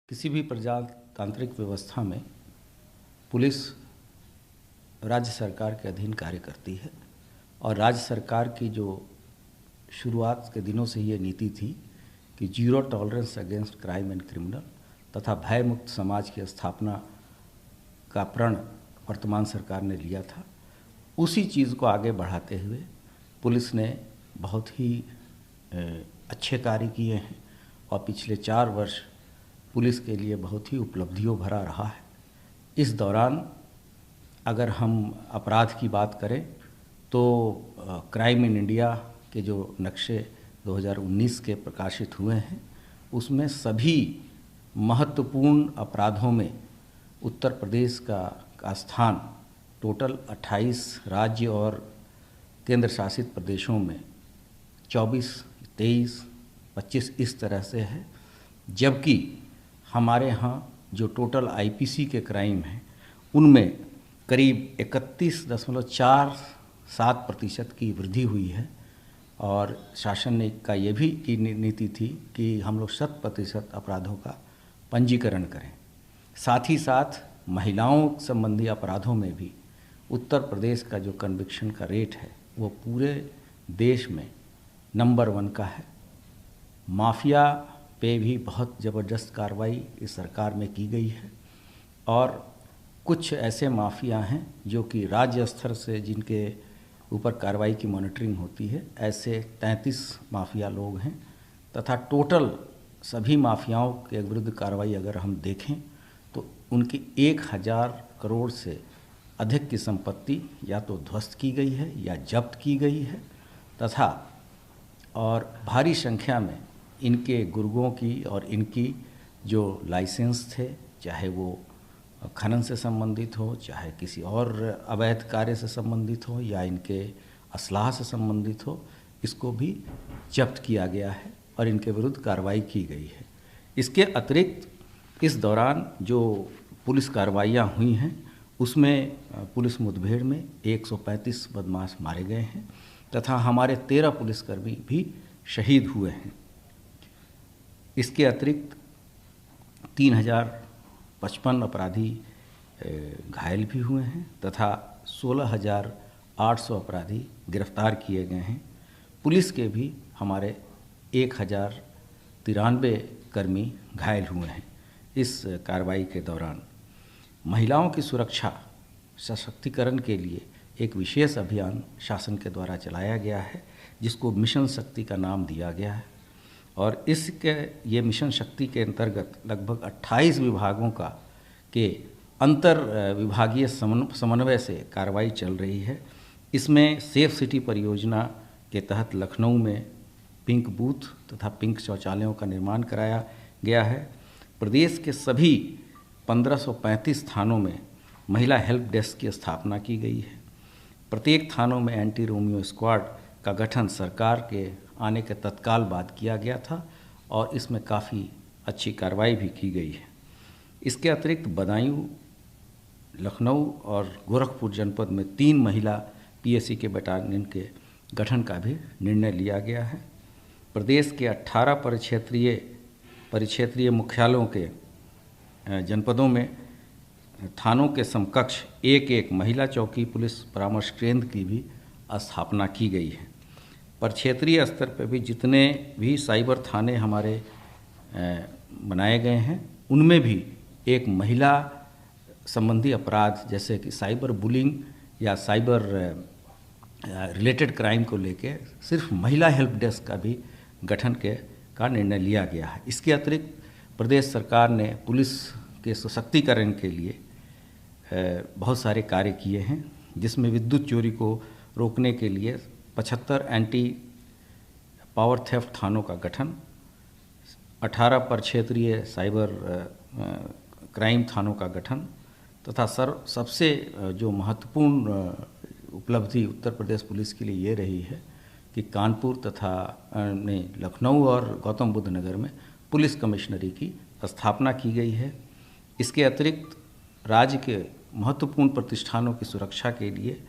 किसी भी प्रजातांत्रिक व्यवस्था में पुलिस राज्य सरकार के अधीन कार्य करती है और राज्य सरकार की जो शुरुआत के दिनों से ये नीति थी कि zero tolerance against crime and criminal तथा भय मुक्त समाज की स्थापना का प्रण वर्तमान सरकार ने लिया था। उसी चीज़ को आगे बढ़ाते हुए पुलिस ने बहुत ही अच्छे कार्य किए हैं और पिछले 4 वर्ष पुलिस के लिए बहुत ही उपलब्धियों भरा रहा है। इस दौरान अगर हम अपराध की बात करें तो क्राइम इन इंडिया के जो नक्शे 2019 के प्रकाशित हुए हैं उसमें सभी महत्वपूर्ण अपराधों में उत्तर प्रदेश का स्थान टोटल 28 राज्य और केंद्र शासित प्रदेशों में 24, 23, 25 इस तरह से है, जबकि हमारे यहाँ जो टोटल आईपीसी के क्राइम हैं उनमें करीब 31.47% की वृद्धि हुई है। और शासन ने का ये भी की नीति थी कि हम लोग 100% अपराधों का पंजीकरण करें। साथ ही साथ महिलाओं संबंधी अपराधों में भी उत्तर प्रदेश का जो कन्विक्शन का रेट है वो पूरे देश में नंबर 1 का है। माफिया पे भी बहुत ज़बरदस्त कार्रवाई इस सरकार में की गई है और कुछ ऐसे माफिया हैं जो कि राज्य स्तर से जिनके ऊपर कार्रवाई की मॉनिटरिंग होती है, ऐसे 33 माफिया लोग हैं तथा टोटल सभी माफियाओं के विरुद्ध कार्रवाई अगर हम देखें तो उनकी 1000 करोड़ से अधिक की संपत्ति या तो ध्वस्त की गई है या जब्त की गई है तथा और भारी संख्या में इनके गुर्गों की और इनकी जो लाइसेंस थे, चाहे वो खनन से संबंधित हो, चाहे किसी और अवैध कार्य से संबंधित हो या इनके असलाह से संबंधित हो, इसको भी जब्त किया गया है और इनके विरुद्ध कार्रवाई की गई है। इसके अतिरिक्त इस दौरान जो पुलिस कार्रवाइयाँ हुई हैं उसमें पुलिस मुठभेड़ में 135 बदमाश मारे गए हैं तथा हमारे 13 पुलिसकर्मी भी शहीद हुए हैं। इसके अतिरिक्त 3055 अपराधी घायल भी हुए हैं तथा 16,800 अपराधी गिरफ्तार किए गए हैं। पुलिस के भी हमारे 1093 कर्मी घायल हुए हैं। इस कार्रवाई के दौरान महिलाओं की सुरक्षा सशक्तिकरण के लिए एक विशेष अभियान शासन के द्वारा चलाया गया है जिसको मिशन शक्ति का नाम दिया गया है और ये मिशन शक्ति के अंतर्गत लगभग 28 विभागों के अंतर विभागीय समन्वय से कार्रवाई चल रही है। इसमें सेफ सिटी परियोजना के तहत लखनऊ में पिंक बूथ तथा पिंक शौचालयों का निर्माण कराया गया है। प्रदेश के सभी 1535 थानों में महिला हेल्प डेस्क की स्थापना की गई है। प्रत्येक थानों में एंटी रोमियो स्क्वाड का गठन सरकार के आने के तत्काल बाद किया गया था और इसमें काफ़ी अच्छी कार्रवाई भी की गई है। इसके अतिरिक्त बदायूं, लखनऊ और गोरखपुर जनपद में 3 महिला पीएसी के बटालियन के गठन का भी निर्णय लिया गया है। प्रदेश के 18 परिक्षेत्रीय मुख्यालयों के जनपदों में थानों के समकक्ष एक महिला चौकी पुलिस परामर्श केंद्र की भी स्थापना की गई है। पर क्षेत्रीय स्तर पर भी जितने भी साइबर थाने हमारे बनाए गए हैं उनमें भी एक महिला संबंधी अपराध जैसे कि साइबर बुलिंग या साइबर रिलेटेड क्राइम को लेके सिर्फ महिला हेल्प डेस्क का भी गठन का निर्णय लिया गया है। इसके अतिरिक्त प्रदेश सरकार ने पुलिस के सशक्तिकरण के लिए बहुत सारे कार्य किए हैं जिसमें विद्युत चोरी को रोकने के लिए 75 एंटी पावर थेफ्ट थानों का गठन, 18 परिक्षेत्रीय साइबर क्राइम थानों का गठन तथा सबसे जो महत्वपूर्ण उपलब्धि उत्तर प्रदेश पुलिस के लिए ये रही है कि कानपुर तथा लखनऊ और गौतम बुद्ध नगर में पुलिस कमिश्नरी की स्थापना की गई है। इसके अतिरिक्त राज्य के महत्वपूर्ण प्रतिष्ठानों की सुरक्षा के लिए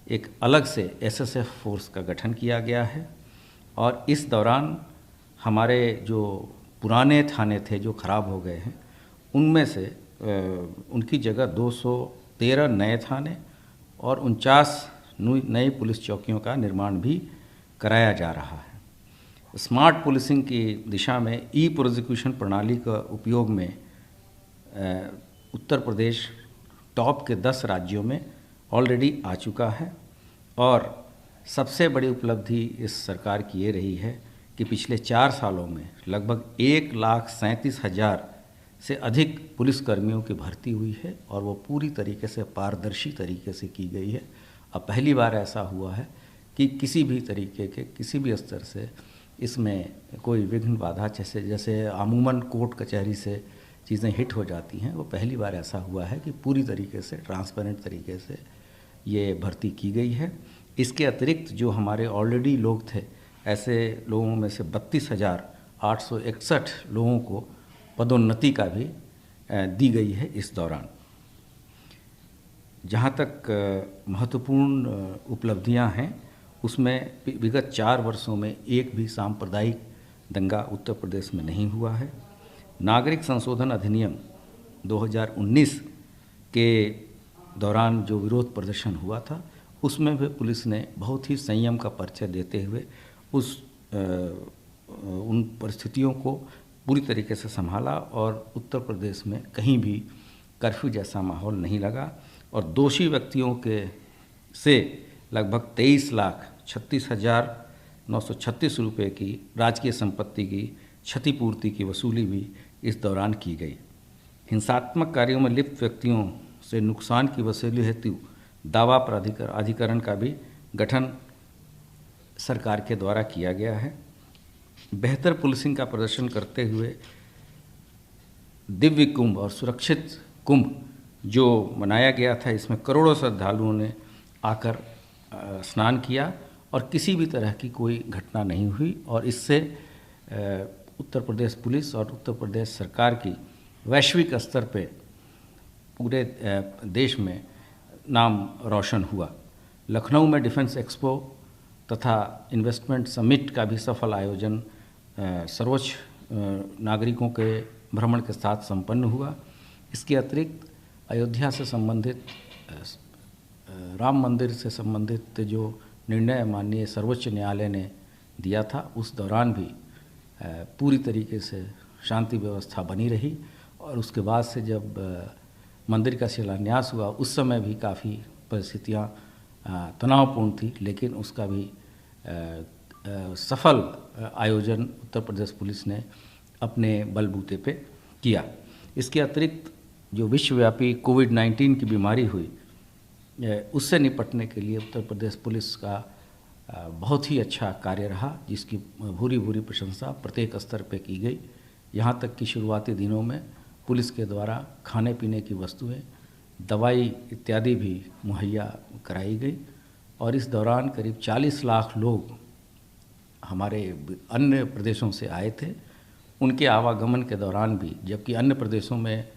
एक अलग से एसएसएफ फोर्स का गठन किया गया है और इस दौरान हमारे जो पुराने थाने थे जो ख़राब हो गए हैं उनमें से उनकी जगह 213 नए थाने और 49 नई पुलिस चौकियों का निर्माण भी कराया जा रहा है। स्मार्ट पुलिसिंग की दिशा में ई प्रोसिक्यूशन प्रणाली का उपयोग में उत्तर प्रदेश टॉप के 10 राज्यों में ऑलरेडी आ चुका है। और सबसे बड़ी उपलब्धि इस सरकार की ये रही है कि पिछले 4 सालों में लगभग 1,37,000 से अधिक पुलिसकर्मियों की भर्ती हुई है और वो पूरी तरीके से पारदर्शी तरीके से की गई है। अब पहली बार ऐसा हुआ है कि किसी भी तरीके के किसी भी स्तर से इसमें कोई विघ्न बाधा जैसे अमूमन कोर्ट कचहरी से चीज़ें हिट हो जाती हैं, वो पहली बार ऐसा हुआ है कि पूरी तरीके से ट्रांसपेरेंट तरीके से ये भर्ती की गई है। इसके अतिरिक्त जो हमारे ऑलरेडी लोग थे, ऐसे लोगों में से 32,861 लोगों को पदोन्नति का भी दी गई है इस दौरान। जहाँ तक महत्वपूर्ण उपलब्धियाँ हैं, उसमें विगत 4 वर्षों में एक भी सांप्रदायिक दंगा उत्तर प्रदेश में नहीं हुआ है। नागरिक संशोधन अधिनियम 2019 के दौरान जो विरोध प्रदर्शन हुआ था, उसमें भी पुलिस ने बहुत ही संयम का परिचय देते हुए उन परिस्थितियों को पूरी तरीके से संभाला और उत्तर प्रदेश में कहीं भी कर्फ्यू जैसा माहौल नहीं लगा और दोषी व्यक्तियों के से लगभग 23,36,936 रुपये की राजकीय संपत्ति की क्षतिपूर्ति की वसूली भी इस दौरान की गई। हिंसात्मक कार्यों में लिप्त व्यक्तियों से नुकसान की वसूली हेतु दावा प्राधिकरण का भी गठन सरकार के द्वारा किया गया है। बेहतर पुलिसिंग का प्रदर्शन करते हुए दिव्य कुंभ और सुरक्षित कुंभ जो मनाया गया था, इसमें करोड़ों श्रद्धालुओं ने आकर स्नान किया और किसी भी तरह की कोई घटना नहीं हुई और इससे उत्तर प्रदेश पुलिस और उत्तर प्रदेश सरकार की वैश्विक स्तर पे पूरे देश में नाम रोशन हुआ। लखनऊ में डिफेंस एक्सपो तथा इन्वेस्टमेंट समिट का भी सफल आयोजन सर्वोच्च नागरिकों के भ्रमण के साथ संपन्न हुआ। इसके अतिरिक्त अयोध्या से संबंधित राम मंदिर से संबंधित जो निर्णय माननीय सर्वोच्च न्यायालय ने दिया था, उस दौरान भी पूरी तरीके से शांति व्यवस्था बनी रही और उसके बाद से जब मंदिर का शिलान्यास हुआ, उस समय भी काफ़ी परिस्थितियाँ तनावपूर्ण थी, लेकिन उसका भी सफल आयोजन उत्तर प्रदेश पुलिस ने अपने बलबूते पे किया। इसके अतिरिक्त जो विश्वव्यापी कोविड-19 की बीमारी हुई, उससे निपटने के लिए उत्तर प्रदेश पुलिस का बहुत ही अच्छा कार्य रहा, जिसकी भूरी भूरी प्रशंसा प्रत्येक स्तर पे की गई। यहाँ तक कि शुरुआती दिनों में पुलिस के द्वारा खाने पीने की वस्तुएं, दवाई इत्यादि भी मुहैया कराई गई और इस दौरान करीब 40 लाख लोग हमारे अन्य प्रदेशों से आए थे। उनके आवागमन के दौरान भी, जबकि अन्य प्रदेशों में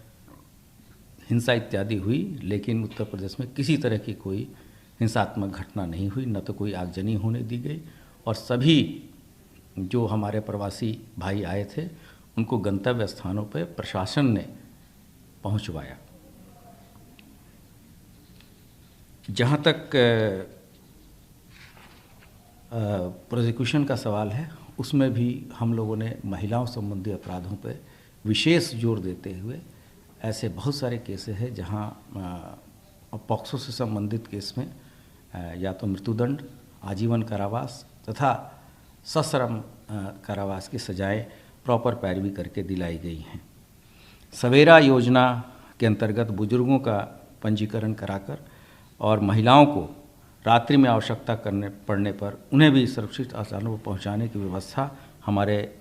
हिंसा इत्यादि हुई, लेकिन उत्तर प्रदेश में किसी तरह की कोई हिंसात्मक घटना नहीं हुई, न तो कोई आगजनी होने दी गई और सभी जो हमारे प्रवासी भाई आए थे उनको गंतव्य स्थानों पर प्रशासन ने पहुंचवाया। जहां तक प्रोसिक्यूशन का सवाल है, उसमें भी हम लोगों ने महिलाओं संबंधी अपराधों पर विशेष जोर देते हुए ऐसे बहुत सारे केसेस हैं जहां पॉक्सो से संबंधित केस में या तो मृत्युदंड, आजीवन कारावास तथा सश्रम कारावास की सजाएं प्रॉपर पैरवी करके दिलाई गई हैं। सवेरा योजना के अंतर्गत बुजुर्गों का पंजीकरण कराकर और महिलाओं को रात्रि में आवश्यकता पड़ने पर उन्हें भी सुरक्षित स्थानों पर पहुंचाने की व्यवस्था हमारे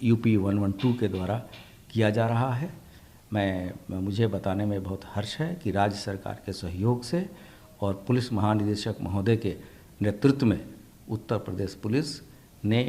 यूपी 112 के द्वारा किया जा रहा है। मुझे बताने में बहुत हर्ष है कि राज्य सरकार के सहयोग से और पुलिस महानिदेशक महोदय के नेतृत्व में उत्तर प्रदेश पुलिस ने